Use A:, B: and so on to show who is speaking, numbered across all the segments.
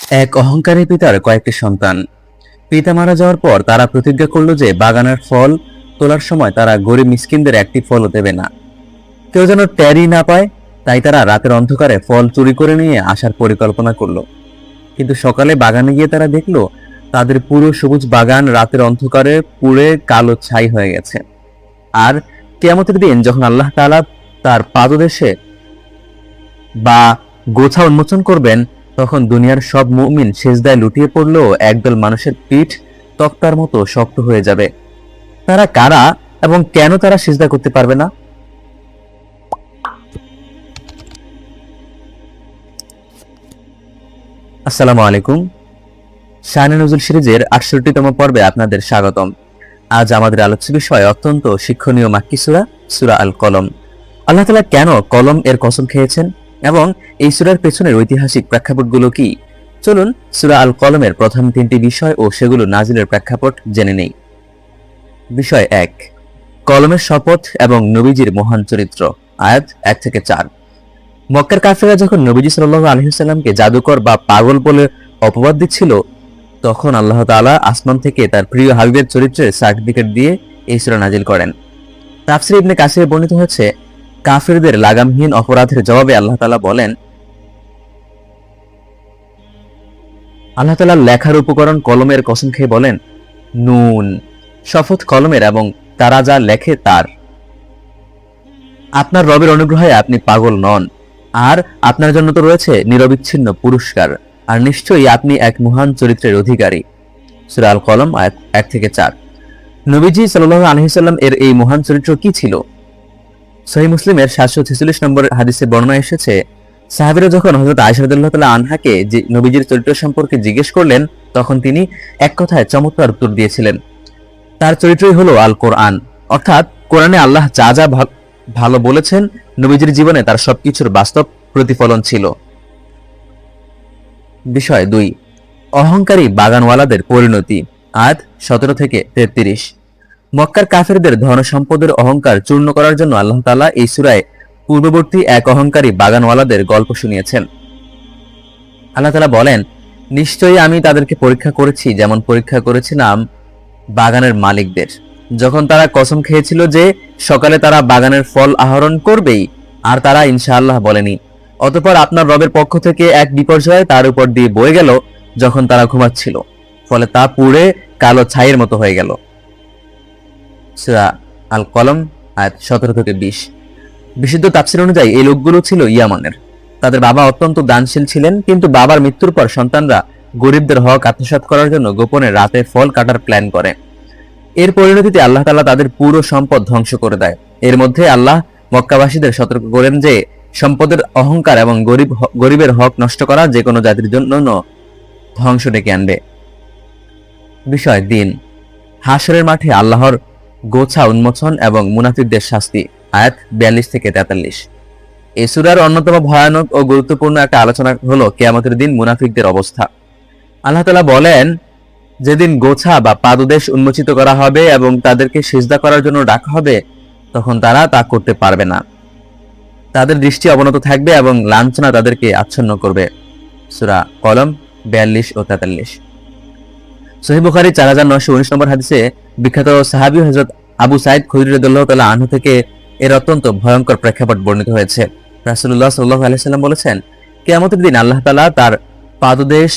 A: এক অহংকারী পিতার কয়েকটি সন্তান। পিতা মারা যাওয়ার পর তারা প্রতিজ্ঞা করল যে বাগানের ফল তোলার সময় তারা গরিব মিসকিনদের একটি ফলও দেবে না, কেউ যেন টেরই না পায়। তাই তারা রাতের অন্ধকারে ফল চুরি করে নিয়ে আসার পরিকল্পনা করলো। কিন্তু সকালে বাগানে গিয়ে তারা দেখলো তাদের পুরো সবুজ বাগান রাতের অন্ধকারে পুড়ে কালো ছাই হয়ে গেছে। আর কিয়ামতের দিন যখন আল্লাহ তাআলা তার পাদদেশে বা গোছা উন্মোচন করবেন, তখন দুনিয়ার সব মুমিন সেজদায় লুটিয়ে পড়লেও একদল মানুষের পিঠ তক্তার মতো শক্ত হয়ে যাবে। তারা কারা এবং কেন তারা সেজদা করতে পারবে না? আসসালামু আলাইকুম। শানে নজুল সিরিজের ৬৮তম পর্বে আপনাদের স্বাগতম। আজ আমাদের আলোচ্য বিষয় অত্যন্ত শিক্ষণীয় মাক্কি সূরা, সূরা আল কলম। আল্লাহ তাআলা কেন কলম এর কসম খেয়েছেন এবং এই সূরার পেছনের ঐতিহাসিক প্রেক্ষাপটগুলো কি? চলুন সূরা আল কলমের প্রথম তিনটি বিষয় ও সেগুলো নাজিলের প্রেক্ষাপট জেনে নেই। বিষয় ১, কলমের শপথ এবং নবীজির মহান চরিত্র। আয়াত ১ থেকে ৪। মক্কার কাফেররা যখন নবীজি সাল্লাল্লাহু আলাইহি ওয়াসাল্লামকে জাদুকর বা পাগল বলে অপবাদ দিচ্ছিল, তখন আল্লাহ তাআলা আসমান থেকে তার প্রিয় হাবিবের চরিত্রের সার্টিফিকেট দিয়ে এই সূরা নাজিল করেন। তাফসীর ইবনে কাসিরে বর্ণিত হয়েছে, কাফেরদের লাগামহীন অপরাধের জবাবে আল্লাহ তাআলা বলেন, আল্লাহ তাআলা লেখার উপকরণ কলমের কসম খেয়ে বলেন, নুন, শপথ কলমের এবং তারা যা লেখে তার। আপনার রবের অনুগ্রহে আপনি পাগল নন, আর আপনার জন্য তো রয়েছে নিরবিচ্ছিন্ন পুরস্কার, আর নিশ্চয়ই আপনি এক মহান চরিত্রের অধিকারী। সূরা আল কলম আয়াত ১ থেকে ৪। নবীজি সাল্লাল্লাহু আলাইহি ওয়াসাল্লাম এর এই মহান চরিত্র কি ছিল? সহিহ মুসলিমের ৭৪৬ নম্বর হাদিসে বর্ণনা এসেছে, সাহাবীরা যখন হযরত আয়েশা রাদিয়াল্লাহু তাআলা আনহাকে যে নবীজির চরিত্র সম্পর্কে জিজ্ঞেস করলেন, তখন তিনি এক কথায় চমৎকার উত্তর দিয়েছিলেন। তার চরিত্রই হলো আল কোরআন, অর্থাৎ কোরআনে আল্লাহ যা যা ভালো বলেছেন, নবীজির জীবনে তার সবকিছুর বাস্তব প্রতিফলন ছিল। বিষয় ২, অহংকারী বাগানওয়ালাদের পরিণতি। আয়াত ১৭ থেকে ৩৩। মক্কার কাফেরদের ধন সম্পদের অহংকার চূর্ণ করার জন্য আল্লাহ তাআলা এই সূরায় পূর্ববর্তী এক অহংকারী বাগানওয়ালাদের গল্প শুনিয়েছেন। আল্লাহ তাআলা বলেন, নিশ্চয়ই আমি তাদেরকে পরীক্ষা করেছি যেমন পরীক্ষা করেছিলাম বাগানের মালিকদের, যখন তারা কসম খেয়েছিল যে সকালে তারা বাগানের ফল আহরণ করবেই, আর তারা ইনশাআল্লাহ বলেনি। অতঃপর আপনার রবের পক্ষ থেকে এক বিপর্যয় তার উপর দিয়ে বয়ে গেল যখন তারা ঘুমাচ্ছিল, ফলে তা পুড়ে কালো ছাইয়ের মতো হয়ে গেল। সূরা আল কলম আয়াত ১৭ থেকে ২০। বিশুদ্ধ তাফসীর অনুযায়ী এই লোকগুলো ছিল ইয়ামানের। তাদের বাবা অত্যন্ত দানশীল ছিলেন, কিন্তু বাবার মৃত্যুর পর সন্তানরা গরিবদের হক আত্মসাৎ করার জন্য গোপনে রাতে ফল কাটার প্ল্যান করে। এর পরিণতিতে আল্লাহ তাআলা তাদের পুরো সম্পদ ধ্বংস করে দেয়। এর মধ্যে আল্লাহ মক্কাবাসীদের সতর্ক করেন যে সম্পদের অহংকার এবং গরিবের হক নষ্ট করা যে কোনো জাতির জন্য ধ্বংস ডেকে আনবে। বিষয় ৩, হাশরের মাঠে আল্লাহর গোছা উন্মোচন এবং মুনাফিকদের শাস্তি। আয়াত ৪২ থেকে ৪৩। এই সূরার অন্যতম ভয়ানক ও গুরুত্বপূর্ণ একটা আলোচনা হলো কিয়ামতের দিন মুনাফিকদের অবস্থা। আল্লাহ তাআলা বলেন, যেদিন গোছা বা পাদদেশ উন্মোচিত করা হবে এবং তাদেরকে সিজদা করার জন্য ডাকা হবে, তখন তারা তা করতে পারবে না। তাদের দৃষ্টি অবনত থাকবে এবং লাঞ্ছনা তাদেরকে আচ্ছন্ন করবে। সূরা কলম ৪২ ও ৪৩। সহিহ বুখারী ৪৯১৯ নম্বর হাদিসে বিখ্যাত সাহাবী হযরত আবু সাঈদ খুদরী রাদিয়াল্লাহু তাআলা আনহু থেকে এর অত্যন্ত ভয়ঙ্কর প্রেক্ষাপট বর্ণিত হয়েছে। রাসূলুল্লাহ সাল্লাল্লাহু আলাইহি ওয়াসাল্লাম বলেছেন, কিয়ামতের দিন আল্লাহ তাআলা তার পাদদেশ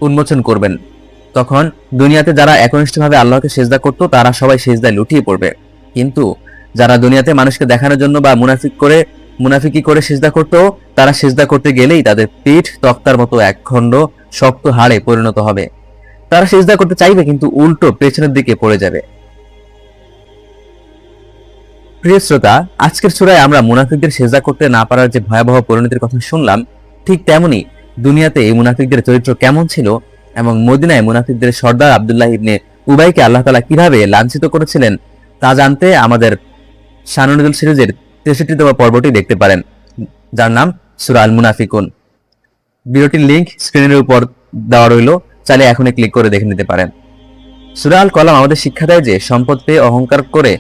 A: উন্মোচন করবেন। তখন দুনিয়াতে যারা একনিষ্ঠভাবে আল্লাহকে সিজদা করত, তারা সবাই সিজদায় লুটিয়ে পড়বে। কিন্তু যারা দুনিয়াতে মানুষকে দেখানোর জন্য বা মুনাফিকি করে সিজদা করত, তারা সিজদা করতে গেলেই তাদের পিঠ তক্তার মতো একখণ্ড শক্ত হাড়ে পরিণত হবে। তারা সিজদা করতে চাইবে কিন্তু উল্টো পেছনের দিকে পড়ে যাবে। প্রিয় শ্রোতা, আজকের সূরায় আমরা মুনাফিকদের সিজদা করতে না পারার যে ভয়াবহ পরিণতির কথা শুনলাম, ঠিক তেমনি দুনিয়াতে এই মুনাফিকদের চরিত্র কেমন ছিল এবং মদিনায় মুনাফিকদের সর্দার আব্দুল্লাহ ইবনে উবাইকে আল্লাহ তাআলা কিভাবে লাঞ্ছিত করেছিলেন, তা জানতে আমাদের শানে নজুল সিরিজের ৬৩তম পর্বটি দেখতে পারেন, যার নাম সূরা আল মুনাফিকুন। ভিডিওটির লিংক স্ক্রিনের উপর দেওয়া রইল, চাইলে এখনই ক্লিক করে দেখে নিতে পারেন। সূরা আল কলম আমাদের শিক্ষা দেয় যে সম্পদ পেয়ে অহংকার করে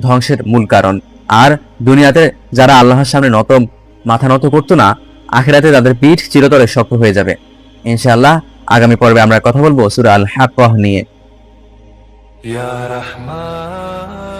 A: ধ্বংসের মূল কারণ। আর দুনিয়াতে যারা আল্লাহর সামনে মাথা নত করতো না, আখিরাতে তাদের পিঠ চিরতরে শক্ত হয়ে যাবে। ইনশাআল্লাহ আগামী পর্বে আমরা কথা বলবো সূরা আল হাক্কাহ নিয়ে।
B: Ya Rahman